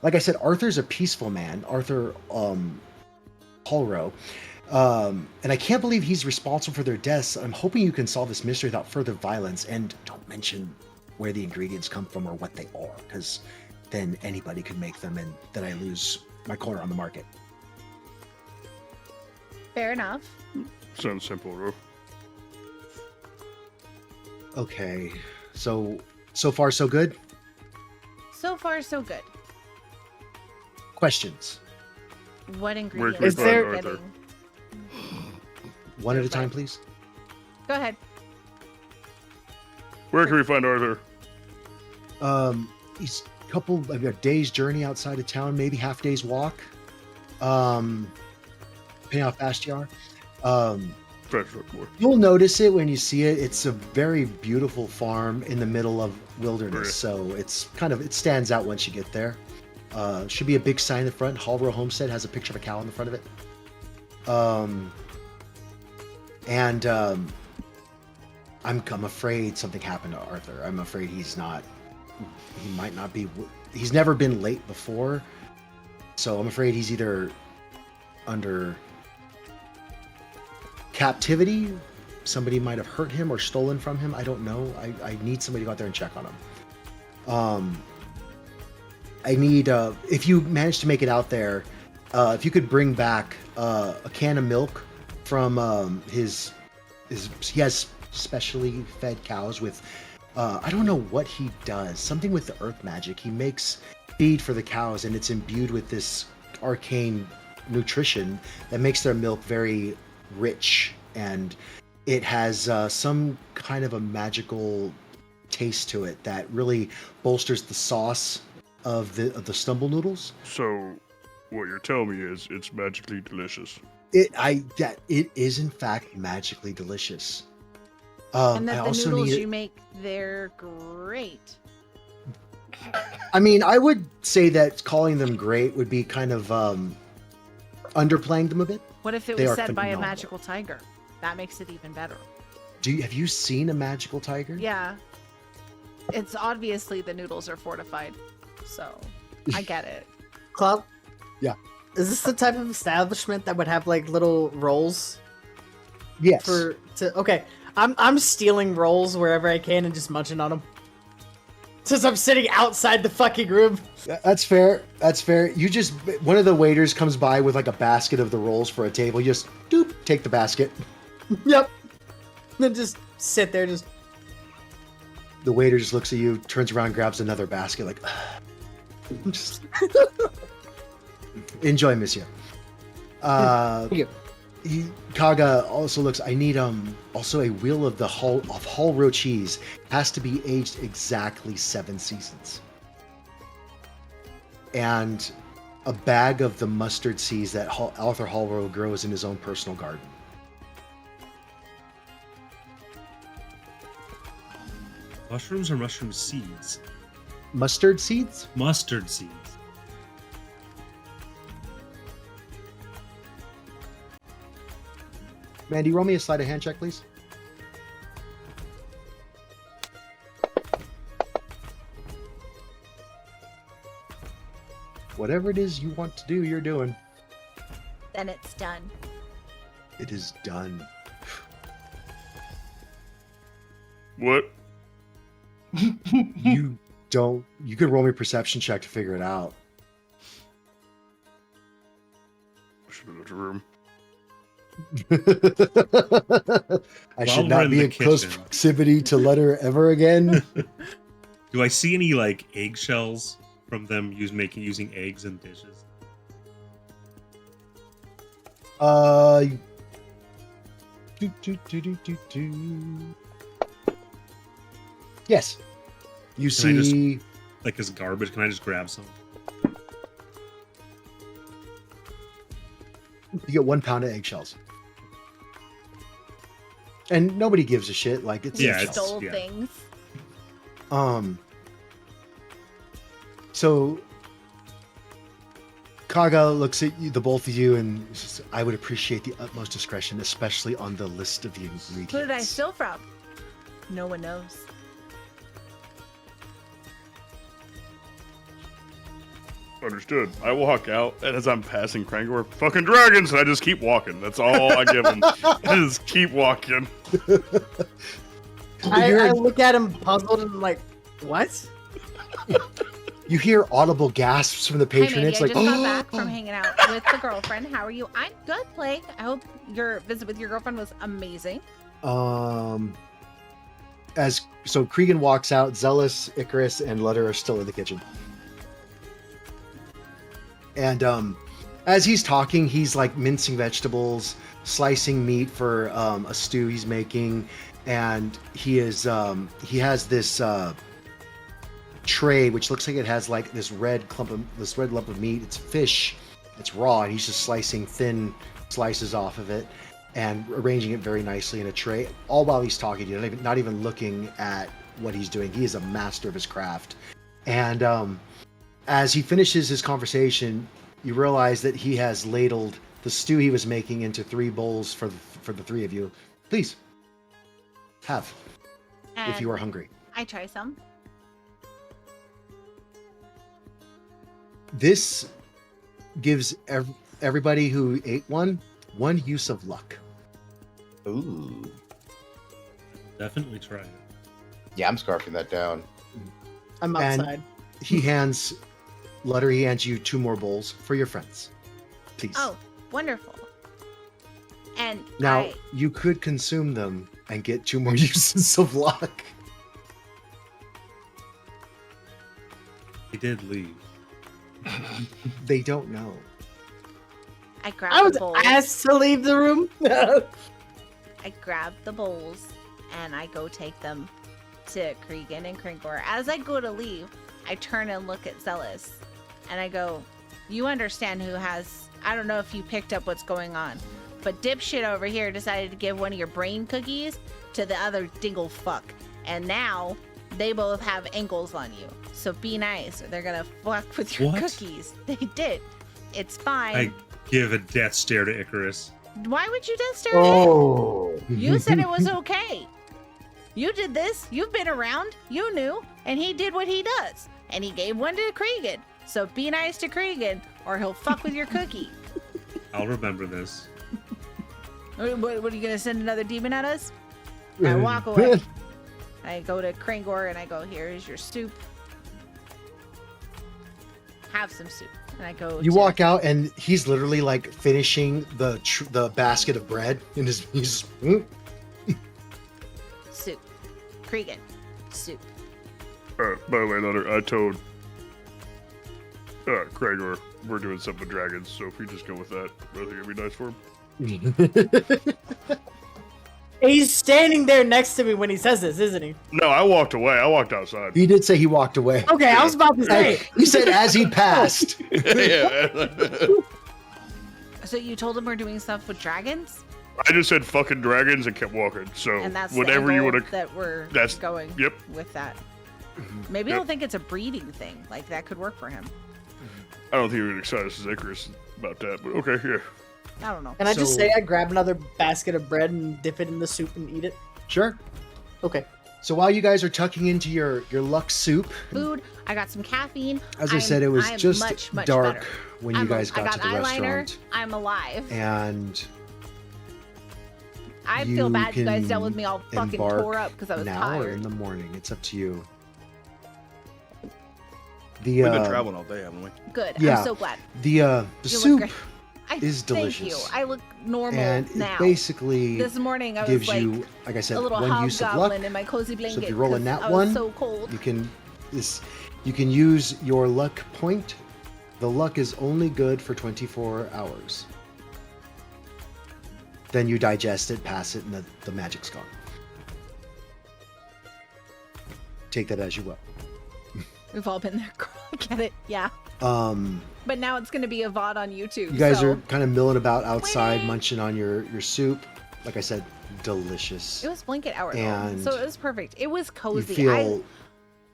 like I said, Arthur's a peaceful man. Arthur Hallrow. And I can't believe he's responsible for their deaths. I'm hoping you can solve this mystery without further violence, and don't mention where the ingredients come from or what they are, because then anybody could make them, and then I lose my corner on the market. Fair enough. Sounds simple, bro. Okay, so far so good. So far, so good. Questions? What ingredients Is are there- we getting? One at a time, please. Go ahead. Where can we find Arthur? He's a day's journey outside of town, maybe half day's walk. Depending how fast you are. You'll notice it when you see it. It's a very beautiful farm in the middle of wilderness, so it stands out once you get there. Should be a big sign in the front. Hallrow Homestead has a picture of a cow in the front of it. I'm afraid something happened to Arthur. I'm afraid he might not be, he's never been late before. So I'm afraid he's either under captivity, somebody might have hurt him or stolen from him. I don't know. I need somebody to go out there and check on him. I need, if you manage to make it out there, if you could bring back a can of milk from he has specially fed cows with, I don't know what he does, something with the earth magic. He makes feed for the cows, and it's imbued with this arcane nutrition that makes their milk very rich, and it has some kind of a magical taste to it that really bolsters the sauce of the stumble noodles. So, what you're telling me is it's magically delicious. It is in fact magically delicious. And that I the also noodles need you make, they're great. I mean, I would say that calling them great would be kind of underplaying them a bit. What if it They was are said by a phenomenal. magical tiger? That makes it even better. Have you seen a magical tiger? Yeah. It's obviously the noodles are fortified. So, I get it. Cloud? Yeah. Is this the type of establishment that would have like little rolls? Yes. Okay. I'm stealing rolls wherever I can and just munching on them. Since I'm sitting outside the fucking room. That's fair. That's fair. One of the waiters comes by with like a basket of the rolls for a table. You just doop, take the basket. Yep. Then just sit there, just. The waiter just looks at you, turns around, grabs another basket, like. Just... Enjoy, monsieur. Thank you. Kaga also looks. I need also a wheel of Hallrow cheese. Has to be aged exactly 7 seasons. And a bag of the mustard seeds that Arthur Hallrow grows in his own personal garden. Mushrooms or mushroom seeds? Mustard seeds? Mustard seeds. Mandy, roll me a sleight of hand check, please. Whatever it is you want to do, you're doing. Then it's done. It is done. What? You could roll me a perception check to figure it out. I should have left the room. I While should we're not in be the in close kitchen. proximity to Letter ever again. Do I see any like eggshells from them using eggs in dishes? Yes. You Can I see. Like as garbage? Can I just grab some? You get 1 pound of eggshells. And nobody gives a shit. Like, it's Yeah, eggshells. Stole yeah. things. So Kaga looks at you, the both of you, and says, I would appreciate the utmost discretion, especially on the list of the ingredients. Who did I steal from? No one knows. Understood. I walk out, and as I'm passing Krangor, fucking dragons, and I just keep walking. That's all I give him. I just keep walking. I look at him puzzled and like, what? You hear audible gasps from the Hi, patronage, Mandy. like, I just got back from hanging out with the girlfriend. How are you? I'm good, Plague. I hope your visit with your girlfriend was amazing. So Cregan walks out, Zealous, Icarus, and Lutter are still in the kitchen. And as he's talking, he's like mincing vegetables, slicing meat for a stew he's making, and he has this tray which looks like it has like this red lump of meat. It's fish. It's raw, and he's just slicing thin slices off of it and arranging it very nicely in a tray, all while he's talking to you, not even looking at what he's doing. He is a master of his craft. And as he finishes his conversation, you realize that he has ladled the stew he was making into 3 bowls for the 3 of you. Please, have, if you are hungry. I try some. This gives everybody who ate one use of luck. Ooh. Definitely try it. Yeah, I'm scarfing that down. I'm And- outside. He hands you 2 more bowls for your friends. Please. Oh, wonderful. And Now, you could consume them and get 2 more uses of luck. He did leave. They don't know. I grab I was the bowls. asked to leave the room. I grab the bowls and I go take them to Cregan and Krangor. As I go to leave, I turn and look at Zealous and I go, you understand who has, I don't know if you picked up what's going on, but dipshit over here decided to give one of your brain cookies to the other dingle fuck. And now they both have ankles on you. So be nice or they're gonna fuck with your What? cookies. They did. It's fine. I give a death stare to Icarus. Why would you just stare at him? Oh. You said it was okay. You did this. You've been around. You knew. And he did what he does. And he gave one to Cregan. So be nice to Cregan or he'll fuck with your cookie. I'll remember this. What are you going to send another demon at us? I walk away. I go to Krangor and I go, here's your soup. Have some soup. And I go You to- walk out, and he's literally like finishing the basket of bread in his. He's soup. Cregan. Soup. By the way, Letter, I told Krangor we're doing something with dragons, so if you just go with that, I think it'd be nice for him. He's standing there next to me when he says this, isn't he? No, I walked away. I walked outside. He did say he walked away. Okay, I was about to say. He said as he passed. Yeah. So you told him we're doing stuff with dragons? I just said fucking dragons and kept walking. So And that's whatever the you angle would have. that we're that's- going yep. with that. Maybe Yep. he'll think it's a breeding thing. Like that could work for him. I don't think he was excited as Icarus about that, but okay, yeah. I don't know. Can I just So- say I grab another basket of bread and dip it in the soup and eat it? Sure. Okay. So while you guys are tucking into your luck soup, Food. I got some caffeine. as I said, it was I'm just much, much dark better. when you guys got to the eyeliner. restaurant, I'm alive. and I feel you bad you guys can dealt with me all fucking embark tore up because I was now or tired. in the morning. It's up to you. We've been The traveling all day, haven't we? Good. Yeah. I'm so glad. the You look soup great. is Thank you. delicious. I look normal and now. it basically This morning I was gives like you, like I said, a little one use of luck. hobgoblin in my cozy blanket. if you roll a 'cause nat I was one, so cold. You can use your luck point. The luck is only good for 24 hours. Then you digest it, pass it, and the magic's gone. Take that as you will. We've all been there. Girl. Get it? Yeah. Um, But now it's gonna be a VOD on YouTube. you guys so are kind of milling about outside, Wait. munching on your soup. Like I said, delicious. It was blanket hour though, And so it was perfect. It was You cozy. feel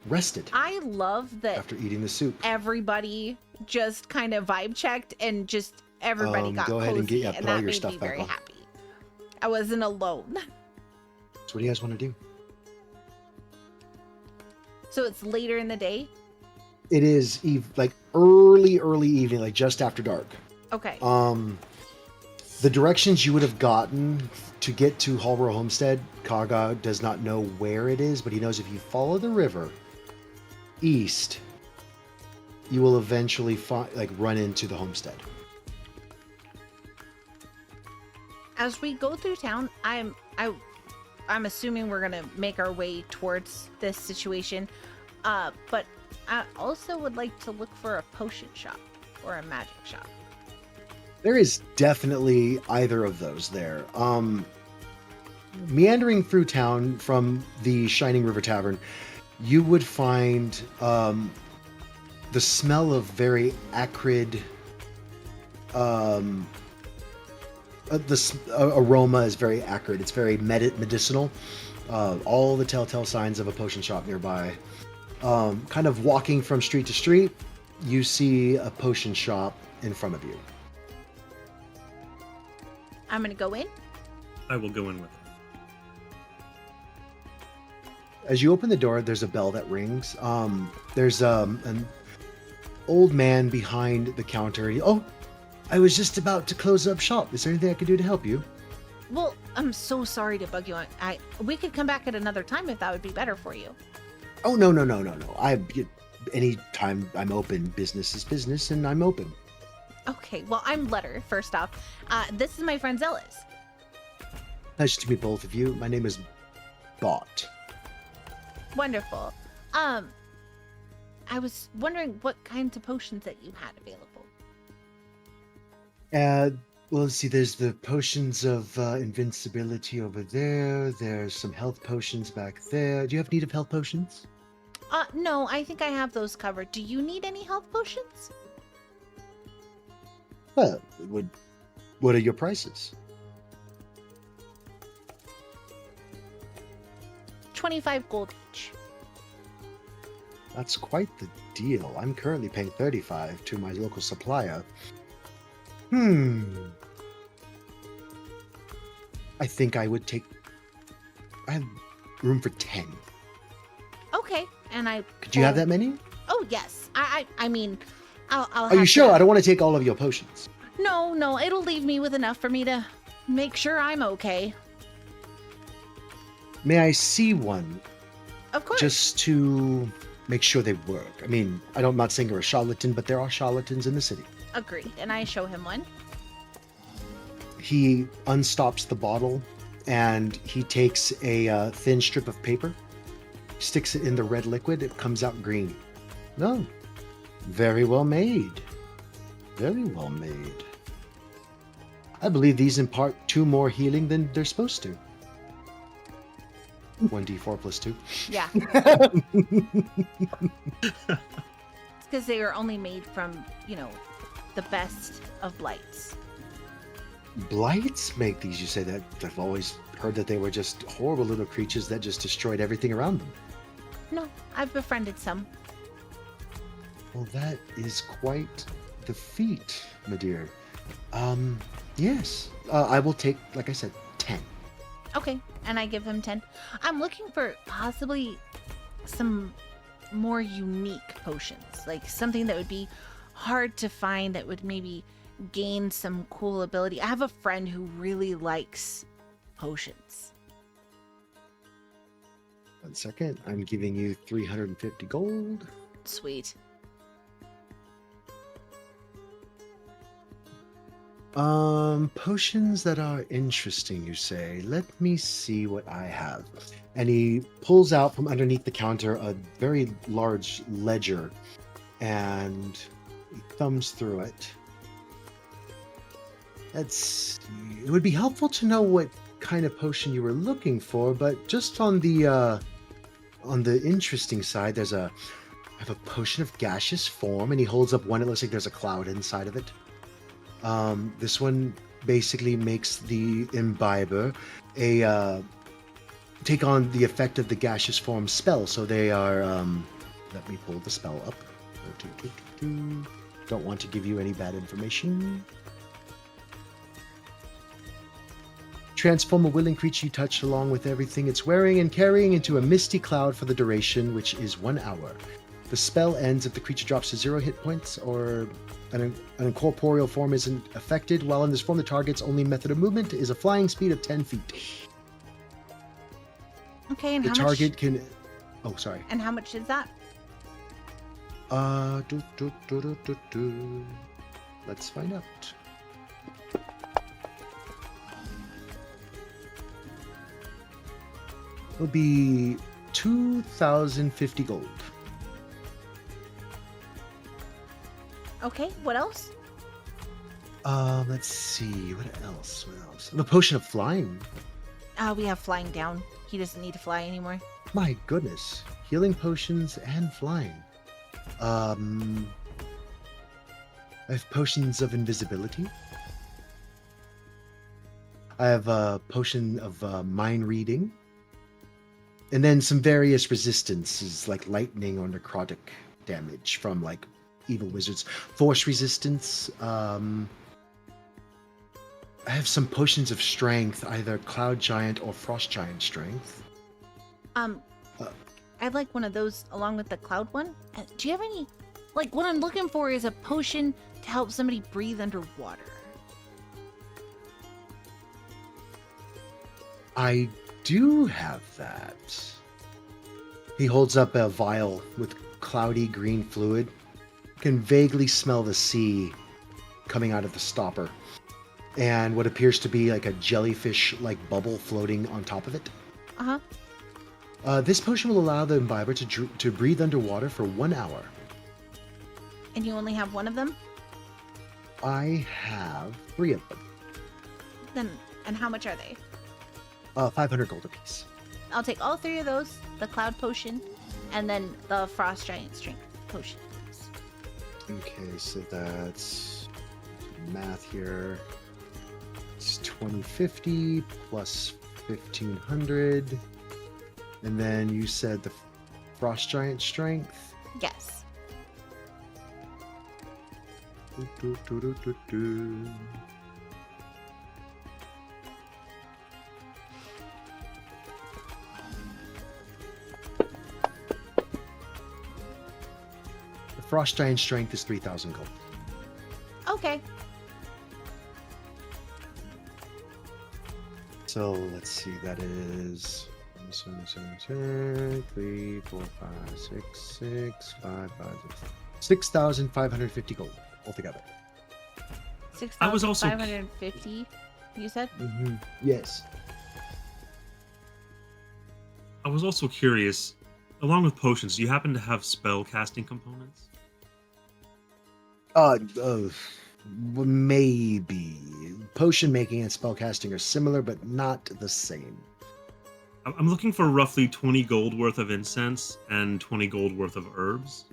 rested I love that after eating the soup. everybody just kind of vibe checked and just everybody got go cozy, ahead and get- yeah, and put all that your made stuff me back very on. happy. I wasn't alone. So what do you guys want to do? So it's later in the day. It is like early evening, like just after dark. Okay. The directions you would have gotten to get to Halborough Homestead, Kaga does not know where it is, but he knows if you follow the river east, you will eventually run into the homestead. As we go through town, I'm assuming we're gonna make our way towards this situation, but I also would like to look for a potion shop or a magic shop. There is definitely either of those there. Meandering through town from the Shining River Tavern, you would find the smell of very acrid. The aroma is very acrid. It's very medicinal. All the telltale signs of a potion shop nearby. Kind of walking from street to street, you see a potion shop in front of you. I'm gonna go in. I will go in with it. As you open the door, there's a bell that rings. There's an old man behind the counter. Oh, I was just about to close up shop. Is there anything I could do to help you? Well, I'm so sorry to bug you. We could come back at another time if that would be better for you. Oh, no. Any time I'm open, business is business, and I'm open. Okay, well, I'm Letter, first off. This is my friend Zealous. Nice to meet both of you. My name is Bot. Wonderful. I was wondering what kinds of potions that you had available. Well, let's see. There's the potions of invincibility over there. There's some health potions back there. Do you have need of health potions? No, I think I have those covered. Do you need any health potions? Well, what are your prices? 25 gold each. That's quite the deal. I'm currently paying 35 to my local supplier. I think I would take... I have room for 10. Okay, and I... Could you have that many? Oh, yes. I mean, I'll Are you have sure? to- I don't want to take all of your potions. No, it'll leave me with enough for me to make sure I'm okay. May I see one? Of course. Just to make sure they work. I mean, I'm not saying you're a charlatan, but there are charlatans in the city. Agreed, and I show him one. He unstops the bottle and he takes a thin strip of paper, sticks it in the red liquid, it comes out green. No, very well made. Very well made. I believe these impart 2 more healing than they're supposed to. 1d4 plus 2. Yeah. It's because they are only made from, the best of blights. Blights make these, you say that? I've always heard that they were just horrible little creatures that just destroyed everything around them. No, I've befriended some. Well, that is quite the feat, my dear. Yes. I will take, like I said, 10. Okay, and I give him 10. I'm looking for possibly some more unique potions, like something that would be hard to find that would maybe gain some cool ability. I have a friend who really likes potions. 1 second. I'm giving you 350 gold. Sweet. Potions that are interesting, you say. Let me see what I have. And he pulls out from underneath the counter a very large ledger and he thumbs through it. It would be helpful to know what kind of potion you were looking for, but just on the interesting side, I have a potion of gaseous form, and he holds up one. It looks like there's a cloud inside of it. This one basically makes the imbiber take on the effect of the gaseous form spell. So they are. Let me pull the spell up. Don't want to give you any bad information. Transform a willing creature you touch along with everything it's wearing and carrying into a misty cloud for the duration, which is 1 hour. The spell ends if the creature drops to 0 hit points or an incorporeal form isn't affected. While in this form, the target's only method of movement is a flying speed of 10 feet. Okay, and The how target much? can. Oh, sorry. And how much is that? Let's find out. It'll be 2,050 gold. Okay, what else? Let's see. What else? What else? The potion of flying. We have flying down. He doesn't need to fly anymore. My goodness. Healing potions and flying. I have potions of invisibility. I have a potion of mind reading. And then some various resistances like lightning or necrotic damage from like evil wizards. Force resistance. I have some potions of strength, either cloud giant or frost giant strength. I'd like one of those along with the cloud one. Do you have any? Like, what I'm looking for is a potion to help somebody breathe underwater. I do have that. He holds up a vial with cloudy green fluid. Can vaguely smell the sea coming out of the stopper. And what appears to be like a jellyfish-like bubble floating on top of it. Uh-huh. This potion will allow the imbiber to breathe underwater for 1 hour. And you only have one of them? I have 3 of them. Then, and how much are they? 500 gold apiece. I'll take all 3 of those, the cloud potion, and then the frost giant strength potion. Okay, so that's math here. It's 2050 plus 1500. And then you said the frost giant strength. Yes. The frost giant strength is 3,000 gold. Okay. So let's see, that is 3, 4, 5, 6, 6, 5, 6,550 gold altogether. I was also- 6,550, you said? Mm-hmm. Yes. I was also curious, along with potions, do you happen to have spell casting components? Maybe. Potion making and spellcasting are similar, but not the same. I'm looking for roughly 20 gold worth of incense and 20 gold worth of herbs.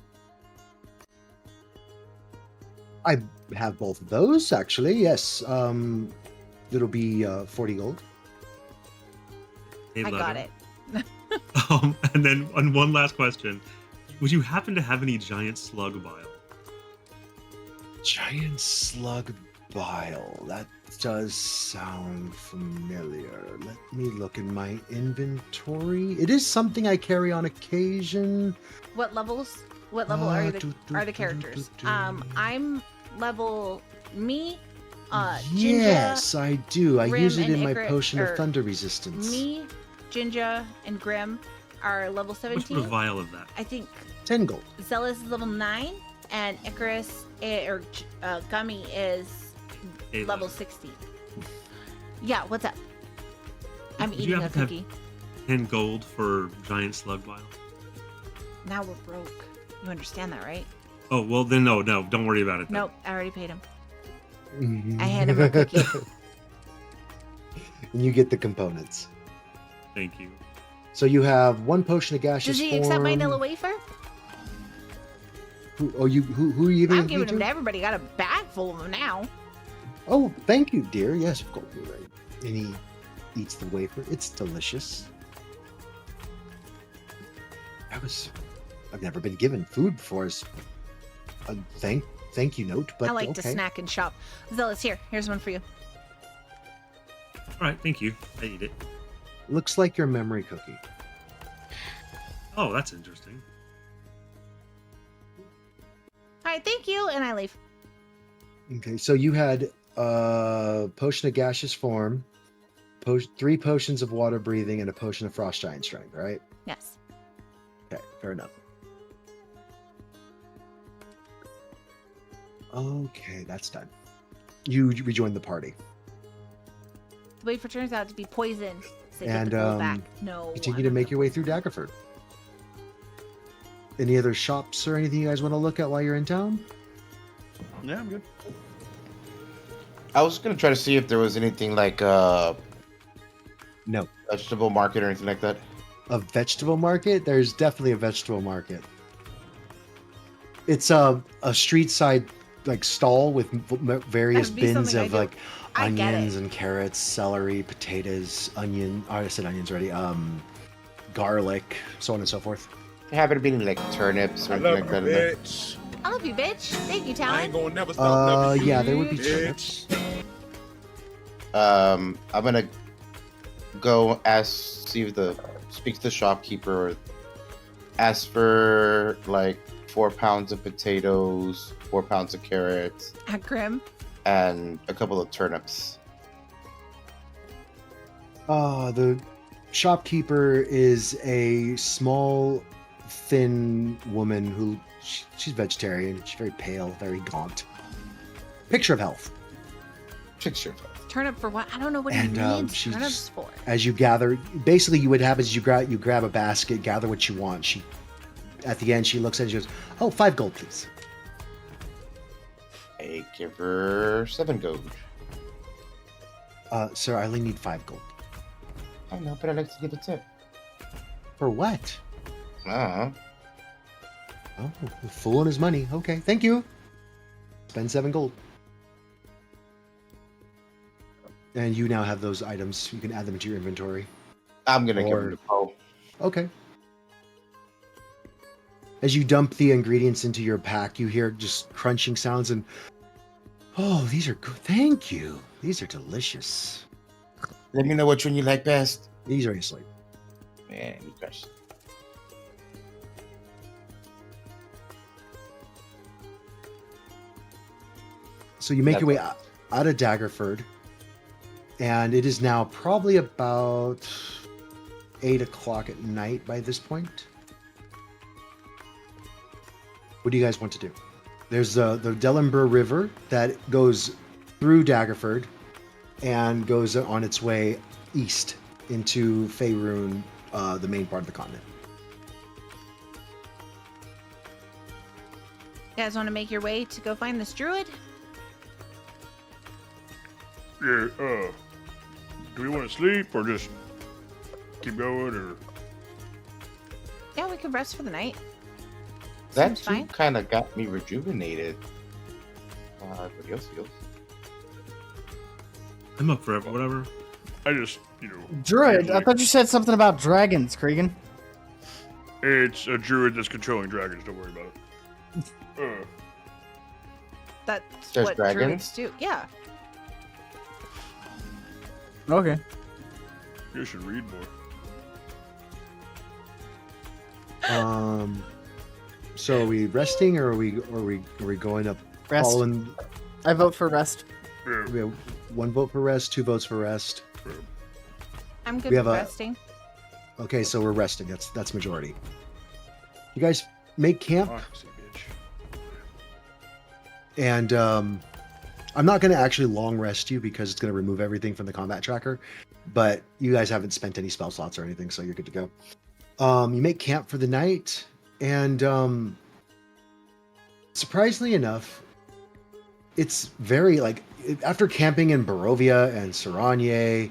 I have both of those, actually. Yes. It'll be 40 gold. A I got letter. it. And then one last question. Would you happen to have any giant slug bile? Giant slug bile. That does sound familiar. Let me look in my inventory. It is something I carry on occasion. What levels? What level are the characters? I'm level me. Yes, I do. I Grim, use it and in my Icarus- potion of or thunder resistance. Me, Jinja, and Grim are level What's the 17. vial of that? I think 10 gold. Zealous is level 9, and Icarus Gummy is A level letter. 16. Yeah, what's up? I'm Would you eating a happen to have cookie. 10 gold for giant slug bile? Now we're broke. You understand that, right? Oh, well then no, don't worry about it then. Nope, I already paid him. I had him a cookie. And you get the components. Thank you. So you have 1 potion of gaseous Does he form. accept my vanilla wafer? Who are you giving I'm it giving to? him to everybody. Got a bag full of them now. Oh, thank you, dear. Yes, of course, you're right. And he eats the wafer. It's delicious. I've never been given food before as a thank you note, but I like okay. to snack and shop. Zealous, here's one for you. All right, thank you. I eat it. Looks like your memory cookie. Oh, that's interesting. All right, thank you, and I leave. Okay, so you had potion of gaseous form, 3 potions of water breathing, and a potion of frost giant strength, right? Yes. Okay, fair enough. Okay, that's done. You rejoin the party. The wafer turns out to be poison. So they And, get the gold back. No. Continue I'm to not make gonna- your way through Daggerford. Any other shops or anything you guys want to look at while you're in town? Yeah, I'm good. I was gonna try to see if there was anything like No. vegetable market or anything like that. A vegetable market? There's definitely a vegetable market. It's a street side like stall with various That'd be bins something I of do. like I get onions it. and carrots, celery, potatoes, onion. Oh, I said onions already. Garlic, so on and so forth. Have it been like turnips or I anything love like my that in there? I love you, bitch. Thank you, I Talon. ain't gonna never stop loving you. Yeah, there would be bitch. turnips. I'm gonna go see if speak to the shopkeeper or ask for like 4 pounds of potatoes, 4 pounds of carrots, At Grim. and a couple of turnips. The shopkeeper is a small, thin woman who she's vegetarian. She's very pale, very gaunt. Picture of health. Picture. Turnip for what? I don't know what And, he needs she's- turnips for. As you gather, basically, what happens is you grab a basket, gather what you want. At the end, she looks at it and she goes, "Oh, 5 gold, please." I give her 7 gold. Sir, I only need 5 gold. I know, but I like to give a tip. For what? Uh-huh. Oh, the fool and his money. Okay, thank you. Spend 7 gold. And you now have those items. You can add them to your inventory. I'm gonna give Or- him the Poe. Okay. As you dump the ingredients into your pack, you hear just crunching sounds and, oh, these are good. Thank you. These are delicious. Let me know which one you like best. These are asleep. Man, you guys. So you make your way out of Daggerford, and it is now probably about 8 o'clock at night by this point. What do you guys want to do? There's the Dellenbur River that goes through Daggerford and goes on its way east into Faerun, the main part of the continent. You guys want to make your way to go find this druid? Yeah, do we want to sleep or just keep going or? Yeah, we could rest for the night. That Seems too fine. kind of got me rejuvenated. Everybody else feels. I'm up for it, whatever. I just, Druid, I usually- thought you said something about dragons, Cregan. It's a druid that's controlling dragons. Don't worry about it. That's There's what dragons? druids do. Yeah. Okay. You should read more. So are we resting, or are we going up? Rest. Following? I vote for rest. Yeah. We have 1 vote for rest, 2 votes for rest. I'm good We with have a- resting. Okay, so we're resting. That's majority. You guys make camp, Foxy bitch. and I'm not going to actually long rest you because it's going to remove everything from the combat tracker. But you guys haven't spent any spell slots or anything, so you're good to go. You make camp for the night, and surprisingly enough, it's very like after camping in Barovia and Saranye,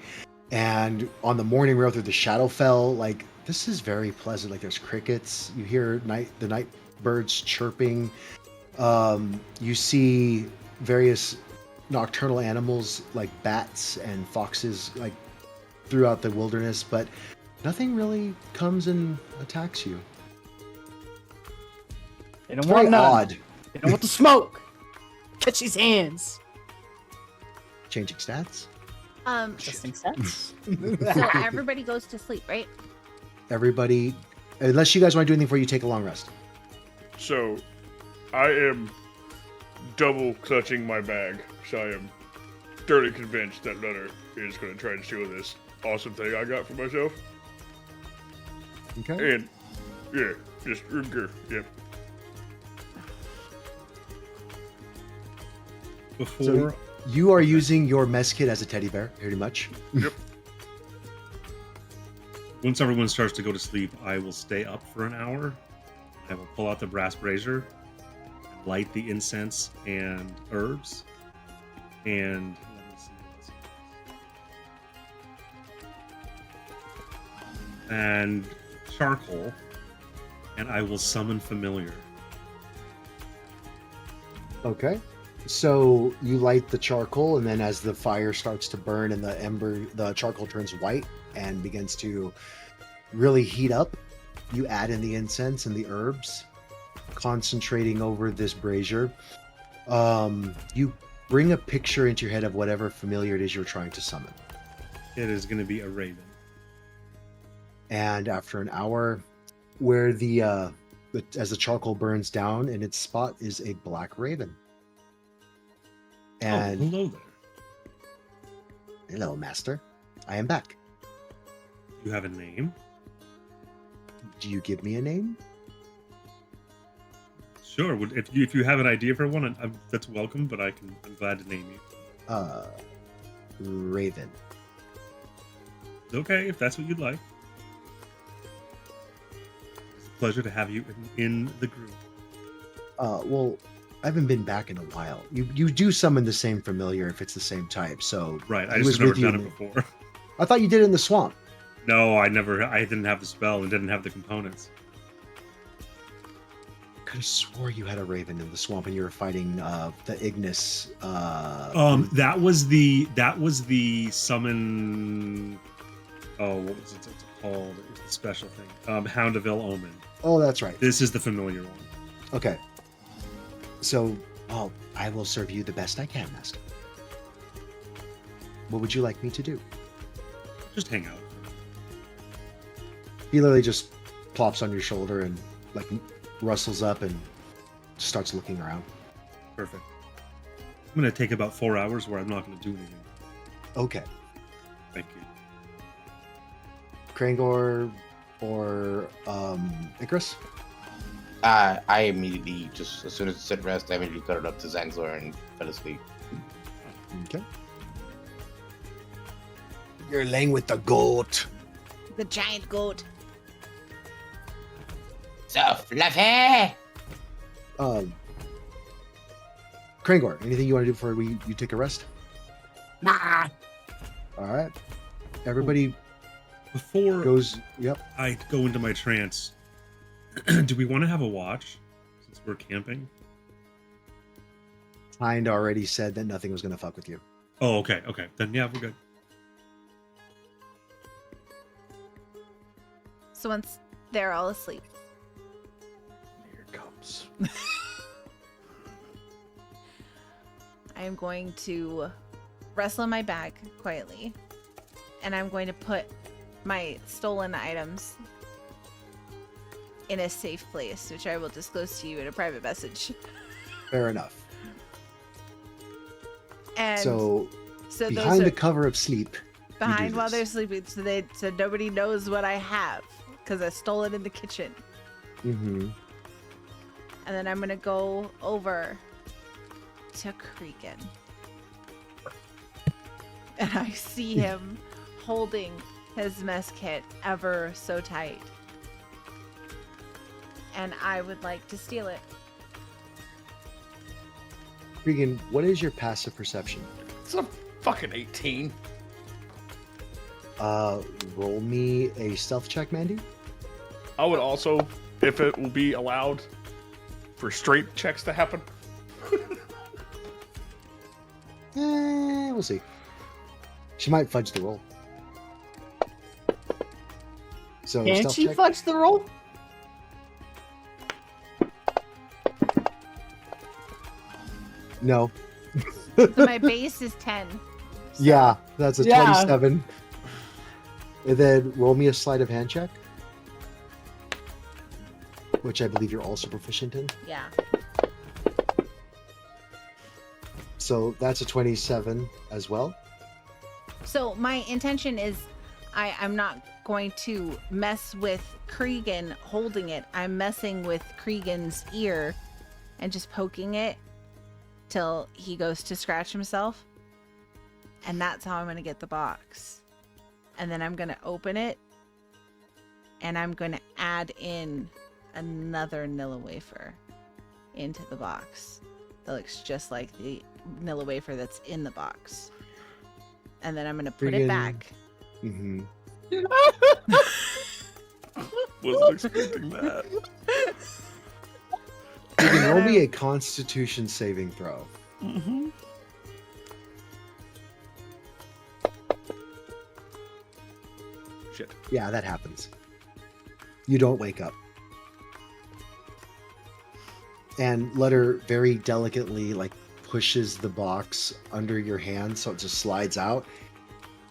and on the morning road through the Shadowfell, like this is very pleasant. Like there's crickets, you hear the night birds chirping, you see various nocturnal animals like bats and foxes like throughout the wilderness, but nothing really comes and attacks you. They don't It's very want none. odd. They don't want the smoke. Catch these hands. Changing stats. Interesting sense. So everybody goes to sleep, right? Everybody, unless you guys want to do anything before you take a long rest. So, I am double clutching my bag, so I am thoroughly convinced that Nutter is going to try and steal this awesome thing I got for myself. Okay. And, yeah, just, yeah. Before So you are using your mess kit as a teddy bear, pretty much. once everyone starts to go to sleep, I will stay up for an hour. I will pull out the brass brazier, and light the incense and herbs, and let me see what else. And charcoal, and I will summon familiar. Okay. So you light the charcoal, and then as the fire starts to burn and the charcoal turns white and begins to really heat up, you add in the incense and the herbs, concentrating over this brazier. You bring a picture into your head of whatever familiar it is you're trying to summon. It is going to be a raven. And after an hour, where as the charcoal burns down in its spot is a black raven. And oh, hello there. hello, master. I am back. You have a name? Do you give me a name? Sure. If you have an idea for one, that's welcome. But I'm glad to name you. Raven. Okay, if that's what you'd like. It's a pleasure to have you in the group. Well, I haven't been back in a while. You do summon the same familiar if it's the same type. So Right. I he just was have never with you done it before. I thought you did it in the swamp. No, I didn't have the spell and didn't have the components. Could have swore you had a raven in the swamp and you were fighting the Ignis. That was the summon. Oh, what was it called? It was the special thing. Hound of Ill Omen. Oh, that's right. This is the familiar one. Okay. So, I will serve you the best I can, master. What would you like me to do? Just hang out. He literally just plops on your shoulder and like rustles up and starts looking around. Perfect. I'm gonna take about 4 hours where I'm not gonna do anything. Okay. Thank you. Krangor or Icarus? I immediately, just as soon as it said rest, I immediately cut it up to Zanzor and fell asleep. Okay. You're laying with the goat. The giant goat. So fluffy! Krangor, anything you want to do before you take a rest? Nah. All right. Everybody Before goes. Yep. I go into my trance, do we want to have a watch since we're camping? Hind already said that nothing was going to fuck with you. Oh, okay. Then yeah, we're good. So once they're all asleep, Here it comes. I am going to wrestle in my bag quietly, and I'm going to put my stolen items in a safe place, which I will disclose to you in a private message. Fair enough. And So those behind are the cover of sleep. behind while they're this. sleeping, so nobody knows what I have because I stole it in the kitchen. Mm-hmm. And then I'm gonna go over to Cregan, and I see him holding his mess kit ever so tight, and I would like to steal it. Regan, what is your passive perception? It's a fucking 18. Roll me a stealth check, Mandy. I would also, if it will be allowed, for straight checks to happen. We'll see. She might fudge the roll. So Can't stealth she check. fudge the roll? No. So my base is 10. So Yeah, that's a Yeah. 27. And then roll me a sleight of hand check, which I believe you're also proficient in. Yeah. So that's a 27 as well. So my intention is I'm not going to mess with Cregan holding it. I'm messing with Cregan's ear and just poking it till he goes to scratch himself. And that's how I'm going to get the box. And then I'm going to open it. And I'm going to add in another Nilla wafer into the box. That looks just like the Nilla wafer that's in the box. And then I'm going to put it Friggin- back. Mm-hmm. Wasn't expecting that. You can roll me a Constitution saving throw. Mm-hmm. Shit. Yeah, that happens. You don't wake up. And Letter very delicately like pushes the box under your hand so it just slides out.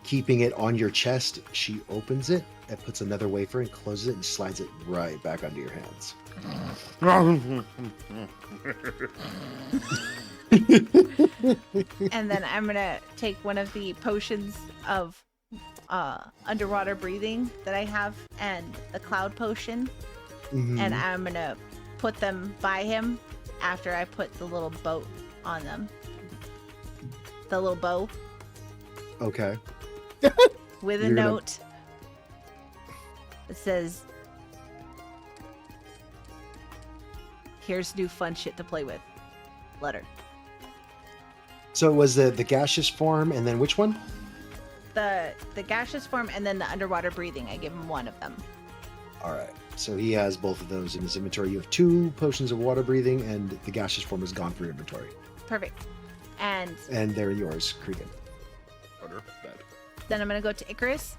Keeping it on your chest, she opens it and puts another wafer and closes it and slides it right back under your hands. And then I'm going to take one of the potions of underwater breathing that I have and the cloud potion. Mhm. And I'm going to put them by him after I put the little boat on them. The little bow Okay. with a You're gonna- note that says, "Here's new fun shit to play with." Letter. So it was the gaseous form and then which one? The gaseous form and then the underwater breathing. I give him one of them. All right. So he has both of those in his inventory. You have 2 potions of water breathing and the gaseous form is gone from your inventory. Perfect. And And they're yours, Cregan. Order that. then I'm going to go to Icarus.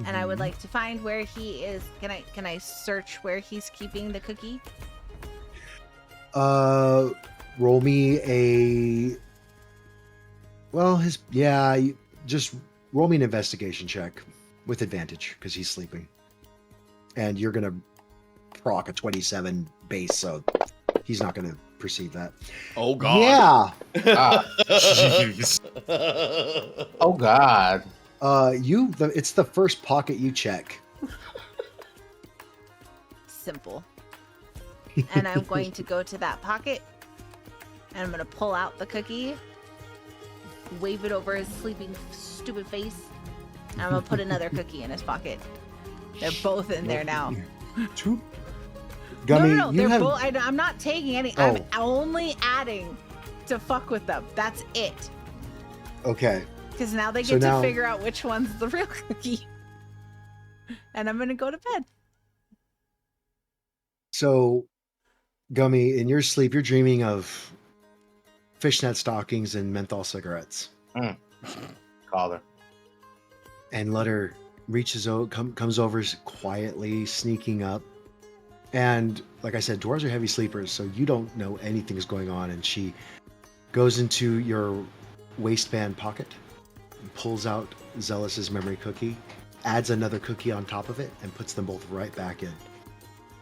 And I would Mhm. like to find where he is. Can I search where he's keeping the cookie? Roll me a. Well, just roll me an investigation check with advantage because he's sleeping, and you're gonna proc a 27 base, so he's not gonna perceive that. Oh god. Yeah. Jeez. Oh God. It's the first pocket you check. Simple. And I'm going to go to that pocket. And I'm going to pull out the cookie. Wave it over his sleeping stupid face. And I'm going to put another cookie in his pocket. They're both in there now. Two. Gummy, no. you They're have. both. I'm not taking any. Oh. I'm only adding to fuck with them. That's it. Okay. Because now they So get now- to figure out which one's the real cookie. And I'm going to go to bed. So, Gummy, in your sleep, you're dreaming of fishnet stockings and menthol cigarettes. Collar. And Letter reaches out, comes over quietly, sneaking up. And like I said, dwarves are heavy sleepers, so you don't know anything is going on. And she goes into your waistband pocket, and pulls out Zealous's memory cookie, adds another cookie on top of it, and puts them both right back in.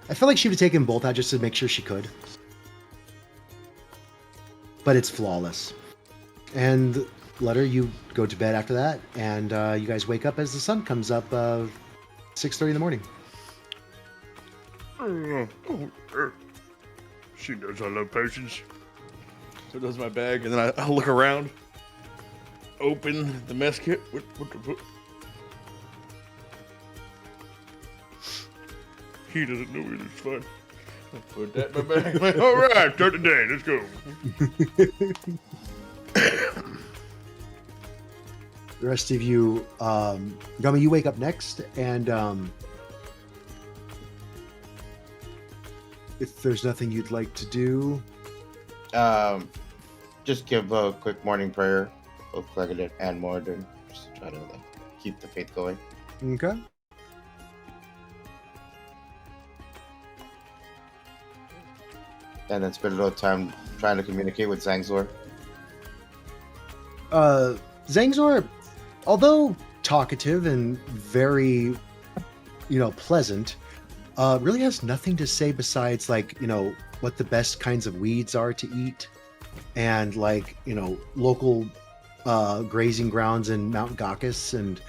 I feel like she would have taken both out just to make sure she could. But it's flawless. And Letter, you go to bed after that, and you guys wake up as the sun comes up 6:30 in the morning. She knows I love potions. So does my bag, and then I look around, open the mess kit. What? He doesn't know it. It's fine. I put that in my bag. I'm like, all right, start the day. Let's go. The rest of you, Gummy, you wake up next, and if there's nothing you'd like to do, Just give a quick morning prayer, both Clegg and Morden, just to try to keep the faith going. okay. And then spend a little time trying to communicate with Zangzor. Zangzor, although talkative and very, pleasant, really has nothing to say besides, what the best kinds of weeds are to eat and like local grazing grounds in Mount Gakis, and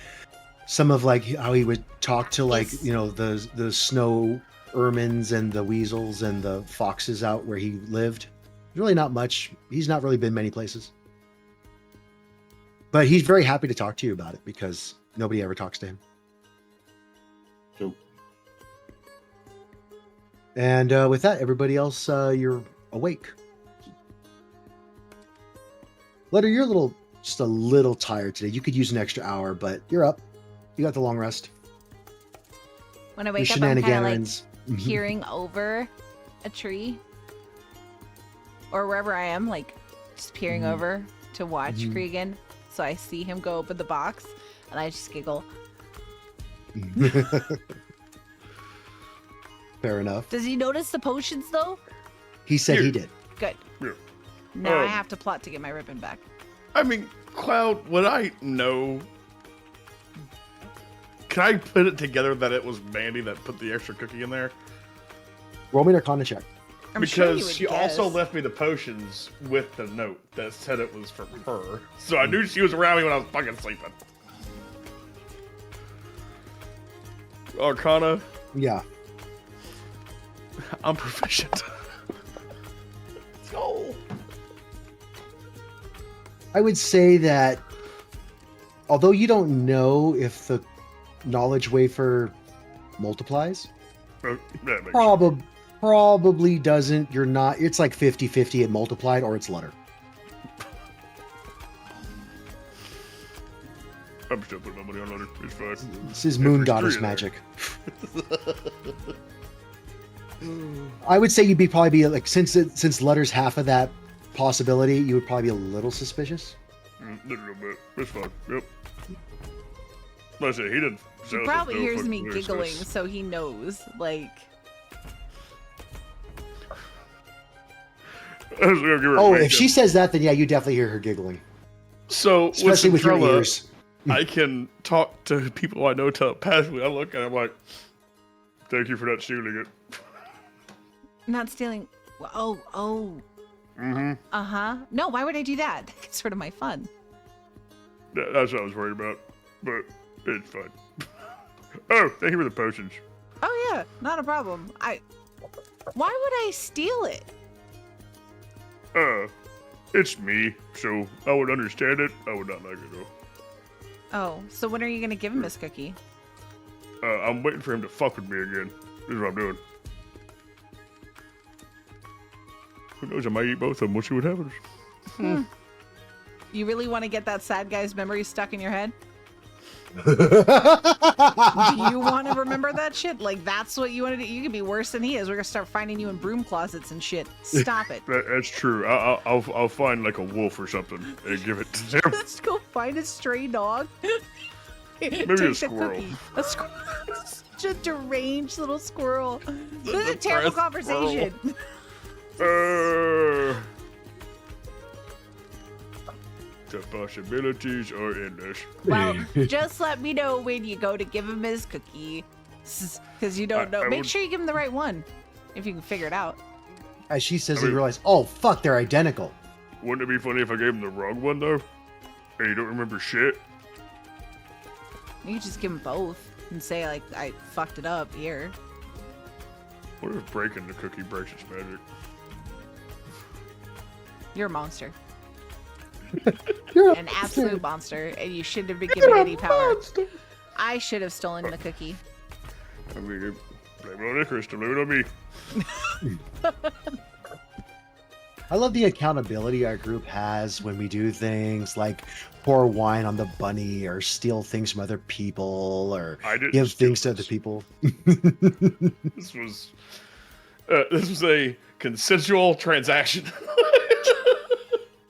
some of like how he would talk to like Yes. the snow ermines and the weasels and the foxes out where he lived. Really not much. He's not really been many places, but he's very happy to talk to you about it because nobody ever talks to him. Cool. And with that, everybody else, you're awake. Letter, you're just a little tired today. You could use an extra hour, but you're up. You got the long rest. When I Your wake up, I'm kind of like shenanigans. peering over a tree or wherever I am, like just peering Mhm. over to watch Mhm. Cregan. So I see him go open the box, and I just giggle. Fair enough. Does he notice the potions though? He said he Here. did. Good. Yeah. Now I Um, have to plot to get my ribbon back. I mean, Cloud, would I know? Can I put it together that it was Mandy that put the extra cookie in there? Roll me an Arcana check. I'm sure you Because would she also guess. left me the potions with the note that said it was from her. So I knew she was around me when I was fucking sleeping. Arcana, Yeah. I'm proficient. Let's go. I would say that although you don't know if the knowledge wafer multiplies, That makes probably doesn't. You're not. It's like 50-50 it multiplied or it's letter. I'm still putting my money on letter. It's fine. This is Moon there's Goddess three there. magic. I would say you'd probably be like since letter's half of that possibility, you would probably be a little suspicious. A little bit. It's fine. Yep. Like I said, he didn't. He probably hears me giggling, so he knows. Like, Oh, if she says that, then yeah, you definitely hear her giggling, So, especially with your Cinderella, ears. I can talk to people I know telepathically. I look and I'm like, thank you for not stealing it. not stealing. Oh. Mm-hmm. Uh-huh. No, why would I do that? That's sort of my fun. That's what I was worried about. But it's fine. Oh, thank you for the potions. Oh yeah, not a problem. Why would I steal it? It's me, so I would understand it. I would not like it though. Oh, so when are you gonna give him this cookie? I'm waiting for him to fuck with me again. This is what I'm doing. Who knows? I might eat both of them. We'll see what happens. You really want to get that sad guy's memory stuck in your head? Do you want to remember that shit? Like, that's what you want to do? You could be worse than he is. We're gonna start finding you in broom closet and shit. Stop it. That's true. I'll find like a wolf or something and give it to him. Let's go find a stray dog. Take a the squirrel. cookie. A squirrel. Such a deranged little squirrel. This is a depressed terrible squirrel. conversation. The possibilities are endless. Well, just let me know when you go to give him his cookie. Because you don't know. I Make would- sure you give him the right one. If you can figure it out. As she says, I you mean- realize, oh fuck, they're identical. Wouldn't it be funny if I gave him the wrong one though? And you don't remember shit? You can just give him both and say, like, I fucked it up here. What if breaking the cookie breaks its magic? You're a monster. You're An absolute monster. And you shouldn't have been given any power. I should have stolen the cookie. I mean, blame it on Icarus, don't blame it on me. I love the accountability our group has when we do things like pour wine on the bunny or steal things from other people or I didn't give steal things to other this. people. This was a consensual transaction.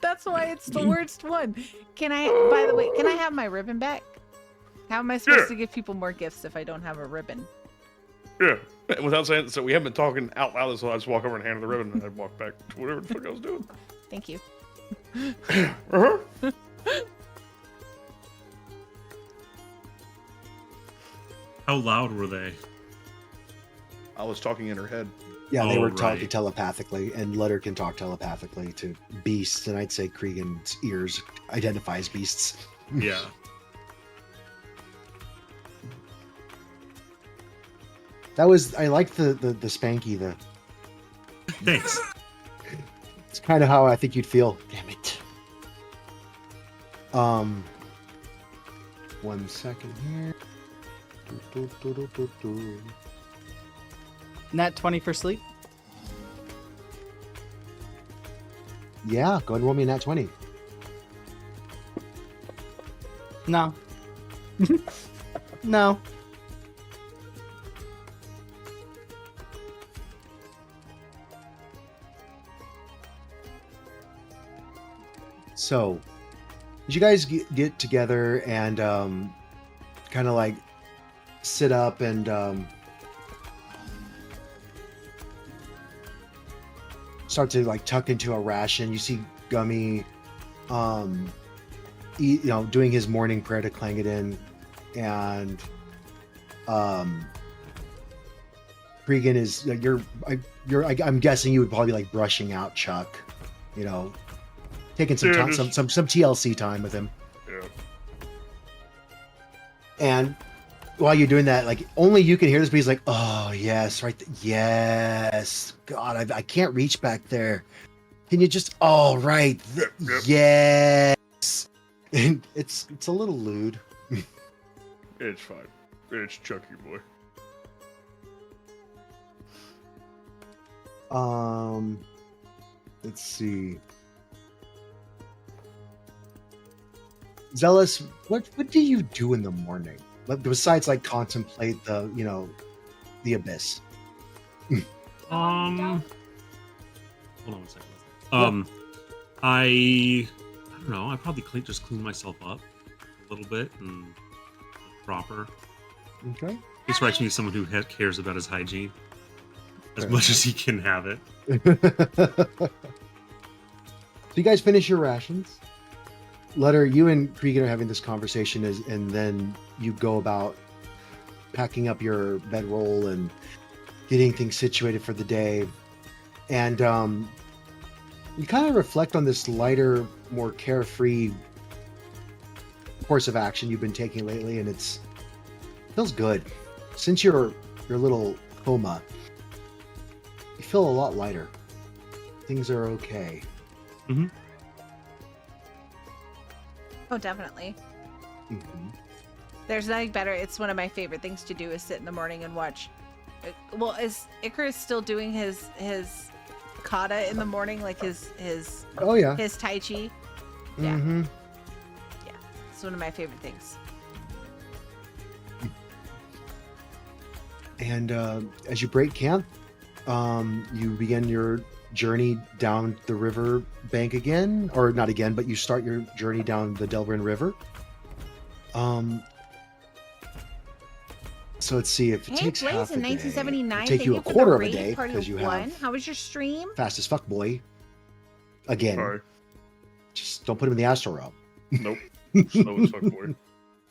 That's why it's the worst one. Can I, by the way, can I have my ribbon back? How am I supposed Yeah. to give people more gifts if I don't have a ribbon? Yeah. Without saying, so we haven't been talking out loud, so I just walk over and hand her the ribbon and I walk back to whatever the fuck I was doing. Thank you. Uh-huh. How loud were they? I was talking in her head. Yeah, they Oh, were talking right. telepathically, and Letter can talk telepathically to beasts, and I'd say Cregan's ears identifies beasts. Yeah. That was I liked the spanky. Thanks. It's kind of how I think you'd feel. Damn it. 1 second here. Nat 20 for sleep. Yeah, go ahead and roll me a nat 20. No. No. So, did you guys get together and kind of like sit up and start to like tuck into a ration? You see Gummy, doing his morning prayer to clang it in, and Cregan is I'm guessing you would probably be like brushing out Chuck, taking some Yeah, time, just- some TLC time with him. Yeah. And while you're doing that, like only you can hear this, but he's like, "Oh yes, right, yes, God, I can't reach back there. Can you just? Oh right, Yep. yes." And it's a little lewd. It's fine. It's Chucky boy. Let's see. Zealous, what do you do in the morning? Besides like contemplate the abyss. Hold on 1 second. I don't know. I probably just clean myself up a little bit and look proper. Okay. He strikes me as someone who cares about his hygiene as much as he can have it. So you guys finish your rations. Letter, you and Cregan are having this conversation, and then you go about packing up your bedroll and getting things situated for the day. And you kind of reflect on this lighter, more carefree course of action you've been taking lately, and it feels good. Since your little coma, you feel a lot lighter. Things are okay. Mm-hmm. Oh, definitely. Mhm. There's nothing better. It's one of my favorite things to do is sit in the morning and watch. Well, is Icarus still doing his kata in the morning, like his Oh yeah. his tai chi? Yeah. Mm-hmm. It's one of my favorite things. And as you break camp, you begin your journey down the river bank again, or not again, but you start your journey down the Delrin River. So let's see if it Hey, takes Blaze half a in day. 1979. It'll take you a for the quarter of a raid day party because you one. have How was your stream? fast as fuck boy. Again, Sorry. just don't put him in the astral realm. Nope. Slow as fuck boy.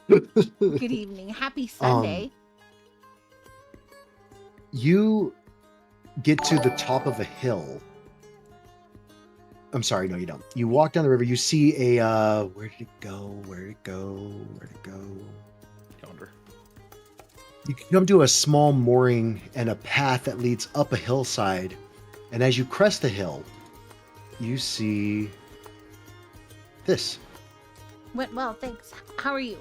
Good evening. Happy Sunday. You get to the top of a hill. I'm sorry, no, you don't. You walk down the river. You see a where did it go? Where did it go? Where did it go? Yonder. You come to a small mooring and a path that leads up a hillside. And as you crest the hill, you see this. Went well, thanks. How are you?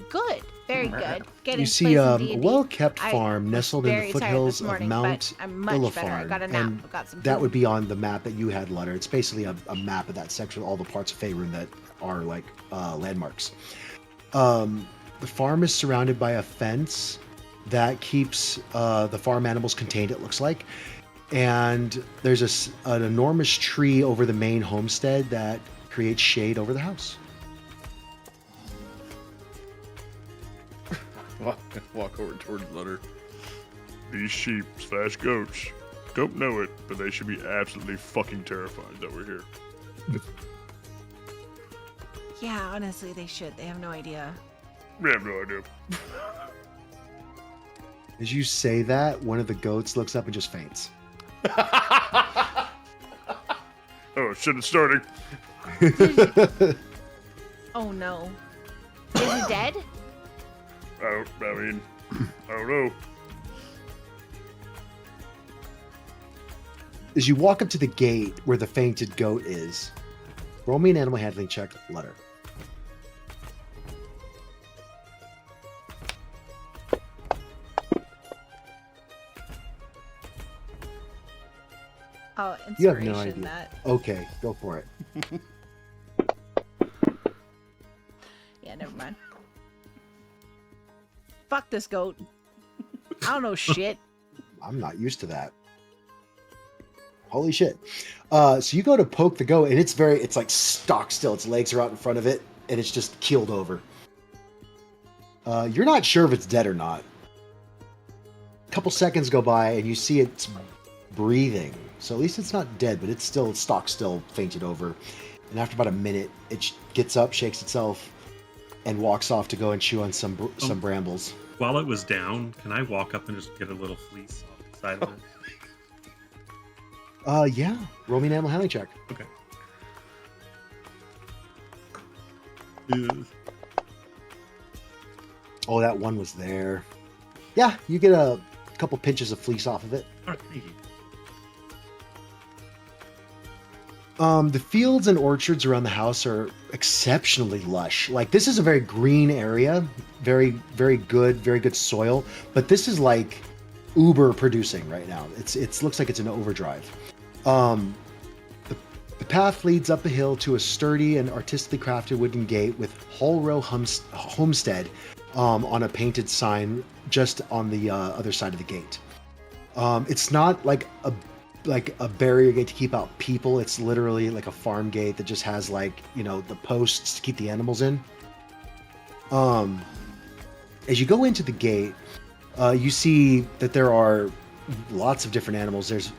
Good. Very good. Getting You see a D&D. well-kept I farm was nestled in the very tired foothills this of morning, Mount but I'm much better. I Illifard, got a nap. and I got some that food. would be on the map that you had, Letter. It's basically a map of that section with all the parts of Faerun that are like landmarks. The farm is surrounded by a fence that keeps the farm animals contained, it looks like. And there's an enormous tree over the main homestead that creates shade over the house. Walk over towards Letter. These sheep / goats don't know it, but they should be absolutely fucking terrified that we're here. Yeah, honestly, they should. They have no idea. We have no idea. As you say that, one of the goats looks up and just faints. Oh, shit, it's starting. Oh no. Is he dead? I don't know. As you walk up to the gate where the fainted goat is, roll me an animal handling check, Letter. Oh, You have inspiration no idea. that. Okay, go for it. Yeah, never mind. Fuck this goat. I don't know shit. I'm not used to that. Holy shit. So you go to poke the goat, and it's like stock still. Its legs are out in front of it, and it's just keeled over. You're not sure if it's dead or not. A couple seconds go by, and you see it's breathing. So at least it's not dead, but it's still stock still, fainted over. And after about a minute, it gets up, shakes itself, and walks off to go and chew on some brambles. While it was down, can I walk up and just get a little fleece off the side of it? Yeah. Roll me an animal handling check. Okay. Ugh. Oh, that one was there. Yeah, you get a couple pinches of fleece off of it. All right, thank you. The fields and orchards around the house are exceptionally lush. Like, this is a very green area, very, very good soil. But this is like uber producing right now. It looks like it's an overdrive. The path leads up a hill to a sturdy and artistically crafted wooden gate with Hull Row Homestead on a painted sign just on the other side of the gate. It's not like a barrier gate to keep out people. It's literally like a farm gate that just has the posts to keep the animals in. As you go into the gate, you see that there are lots of different animals. There's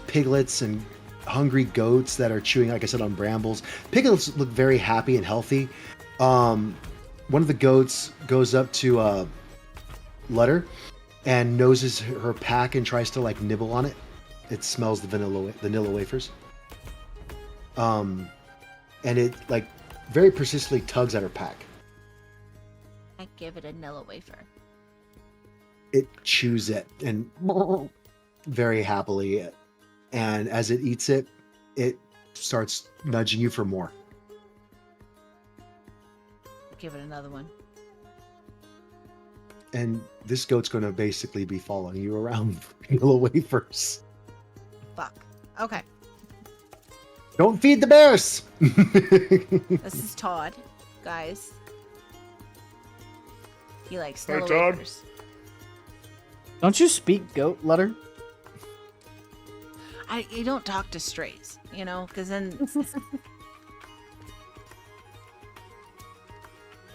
piglets and hungry goats that are chewing, like I said, on brambles. Piglets look very happy and healthy. One of the goats goes up to Letter and noses her pack and tries to nibble on it. It smells the vanilla wafers. And it very persistently tugs at her pack. I give it a Nilla wafer. It chews it and very happily. And as it eats it, it starts nudging you for more. Give it another one. And this goat's going to basically be following you around with vanilla wafers. Fuck. Okay. Don't feed the bears! This is Todd, guys. He likes Hey, Nilla Todd. wafers. Don't you speak goat, Letter? You don't talk to strays, because then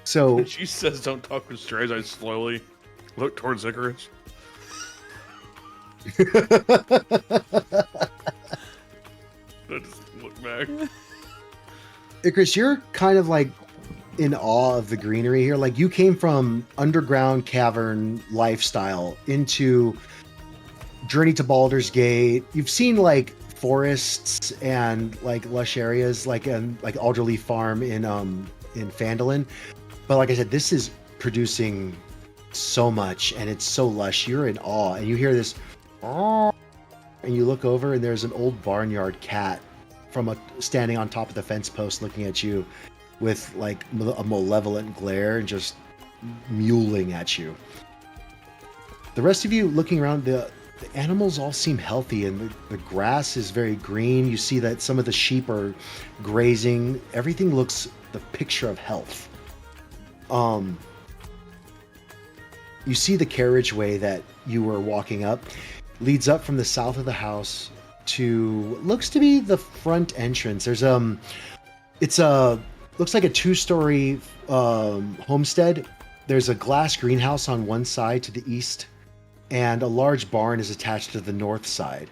So When she says don't talk with strays, I slowly look towards Icarus. I just look back. Icarus, you're kind of in awe of the greenery here. Like, you came from underground cavern lifestyle into Journey to Baldur's Gate. You've seen forests and lush areas like Alderleaf Farm in Phandalin. But like I said, this is producing so much and it's so lush. You're in awe, and you hear this, and you look over and there's an old barnyard cat standing on top of the fence post looking at you with a malevolent glare and just mewling at you. The rest of you looking around, the animals all seem healthy and the grass is very green. You see that some of the sheep are grazing. Everything looks the picture of health. You see the carriageway that you were walking up leads up from the south of the house to what looks to be the front entrance. There's looks like a 2-story homestead. There's a glass greenhouse on one side to the east, and a large barn is attached to the north side.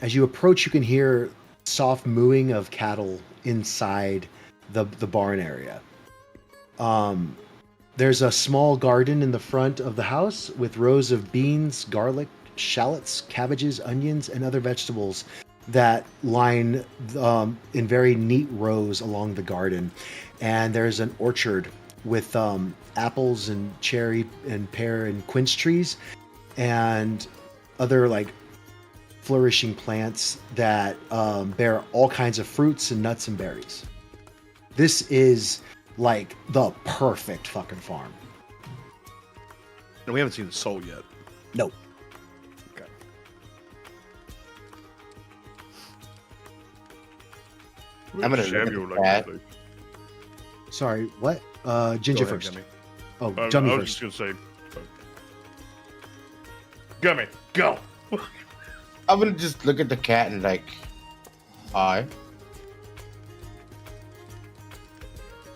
As you approach, you can hear soft mooing of cattle inside the barn area. There's a small garden in the front of the house with rows of beans, garlic, shallots, cabbages, onions, and other vegetables that line in very neat rows along the garden. And there's an orchard with apples and cherry and pear and quince trees and other like flourishing plants that bear all kinds of fruits and nuts and berries. This is like the perfect fucking farm. And we haven't seen the soul yet. No. Okay. I'm gonna Samuel look like at to say. Sorry, what? Ginger Go ahead, first. Gummy. Oh, I Jummy was first. just gonna say, Gummy, go. I'm gonna just look at the cat and like, hi.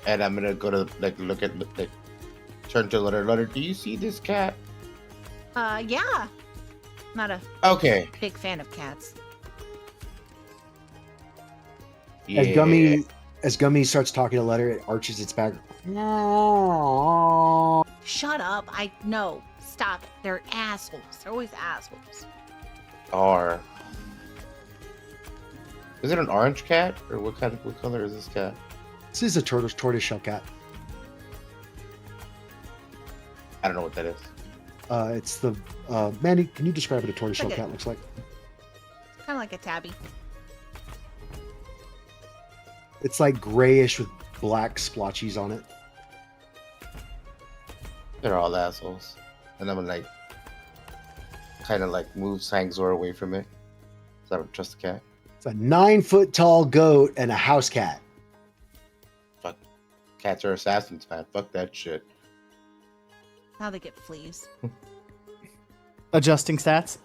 And I'm gonna go to like look at like, turn to Letter. Letter, do you see this cat? Yeah. Not a Okay. big fan of cats. As Yeah. Gummy starts talking to Letter, it arches its back. Shut up. No. Stop it. They're assholes. They're always assholes. R. Is it an orange cat or what color is this cat? This is a tortoiseshell cat. I don't know what that is. It's the Mandy. Can you describe what a tortoiseshell Like a- cat looks like? Kind of like a tabby. It's like grayish with black splotches on it. They're all assholes. And I'm gonna like kind of like move Sangzor away from it. 'Cause I don't trust the cat. It's a 9-foot tall goat and a house cat. Fuck. Cats are assassins, man. Fuck that shit. How they get fleas. Adjusting stats.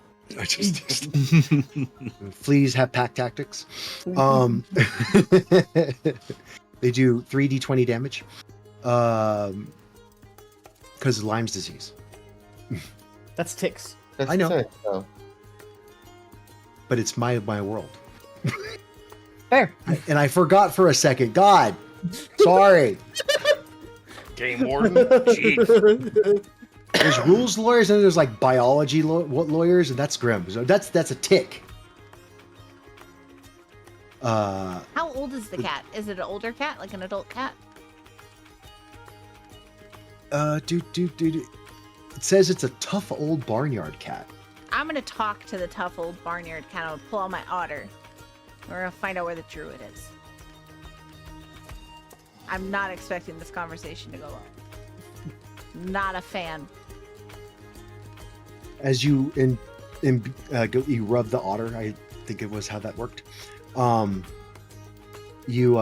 Fleas have pack tactics. They do 3d20 damage. Because of Lyme's disease. That's ticks. That's I know. it, though. But it's my world. Fair. And I forgot for a second. God, sorry. Game warden. Jeez. There's rules lawyers and there's like biology lawyers, and that's grim. So that's a tick. How old is the cat? Is it an older cat? Like an adult cat? It says it's a tough old barnyard cat. I'm gonna talk to the tough old barnyard cat. I'm gonna pull out my otter. We're gonna find out where the druid is. I'm not expecting this conversation to go well. Not a fan. As you you rub the otter, I think it was how that worked. You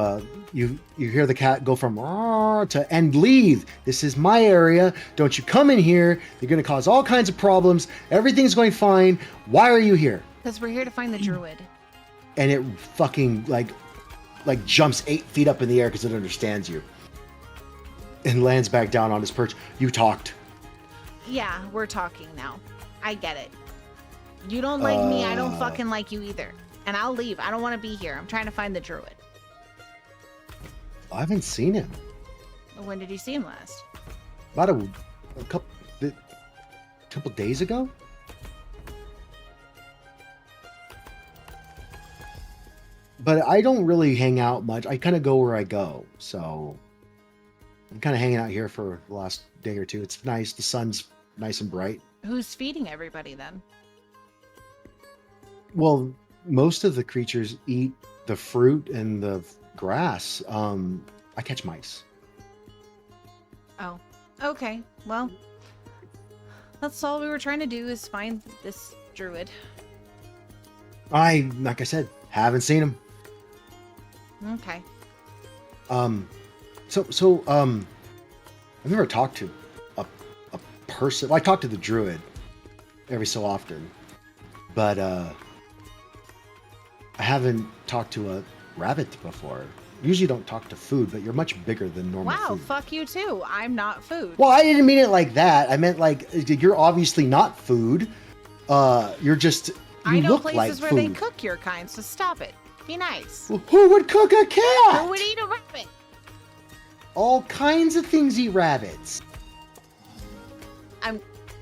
hear the cat go from "Arr" to "and leave. This is my area. Don't you come in here. You're going to cause all kinds of problems. Everything's going fine. Why are you here?" Because we're here to find the druid. And it fucking like jumps 8 feet up in the air because it understands you, and lands back down on his perch. You talked. Yeah, we're talking now. I get it. You don't like me, I don't fucking like you either. And I'll leave. I don't want to be here. I'm trying to find the druid. I haven't seen him. When did you see him last? About a couple days ago. But I don't really hang out much. I kind of go where I go. So I'm kind of hanging out here for the last day or two. It's nice. The sun's nice and bright. Who's feeding everybody then? Well, most of the creatures eat the fruit and the grass. I catch mice. Oh, okay. Well, that's all we were trying to do is find this druid. Like I said, haven't seen him. Okay. So I've never talked to a person. Well, I talk to the druid every so often, but I haven't talked to a rabbit before. Usually don't talk to food, but you're much bigger than normal Wow, food. fuck you too. I'm not food. Well, I didn't mean it like that. I meant like you're obviously not food. You're just I know look places like where food. they cook your kind, so stop it. Be nice. Well, who would cook a cat? Who would eat a rabbit? All kinds of things eat rabbits.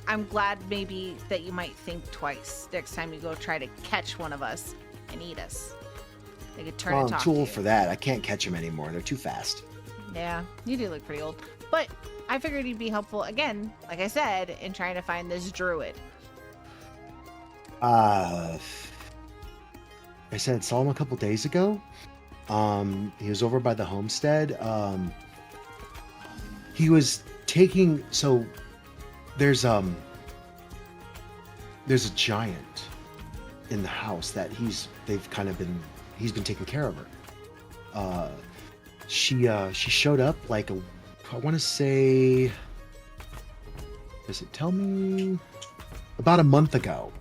I'm glad maybe that you might think twice next time you go try to catch one of us and eat us. They could turn Well, and I'm talk too to old you. for that. I can't catch them anymore. They're too fast. Yeah, you do look pretty old. But I figured he'd be helpful again, like I said, in trying to find this druid. I said saw him a couple days ago. He was over by the homestead. He was taking there's a giant in the house that he's been taking care of her. She showed up like I want to say, does it tell me, about a month ago.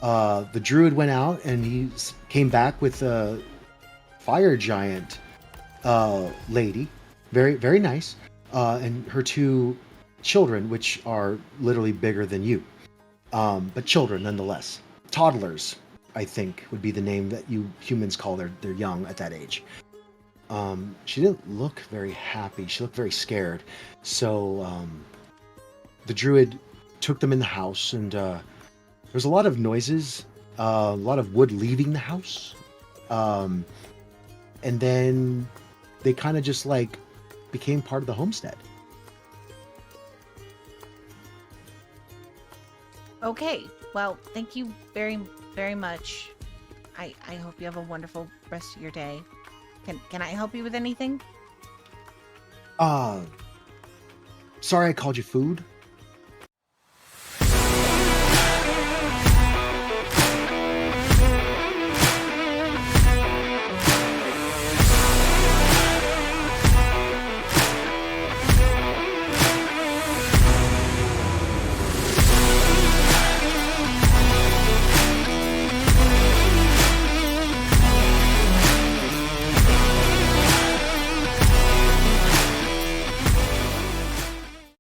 The druid went out and he came back with a fire giant lady, very very nice, and her two children, which are literally bigger than you, but children nonetheless. Toddlers, I think, would be the name that you humans call their young at that age. She didn't look very happy. She looked very scared. So the druid took them in the house, and there was a lot of noises, a lot of wood leaving the house, and then they kind of just like became part of the homestead. Okay, well, thank you very, very much. I hope you have a wonderful rest of your day. Can I help you with anything? Sorry I called you food.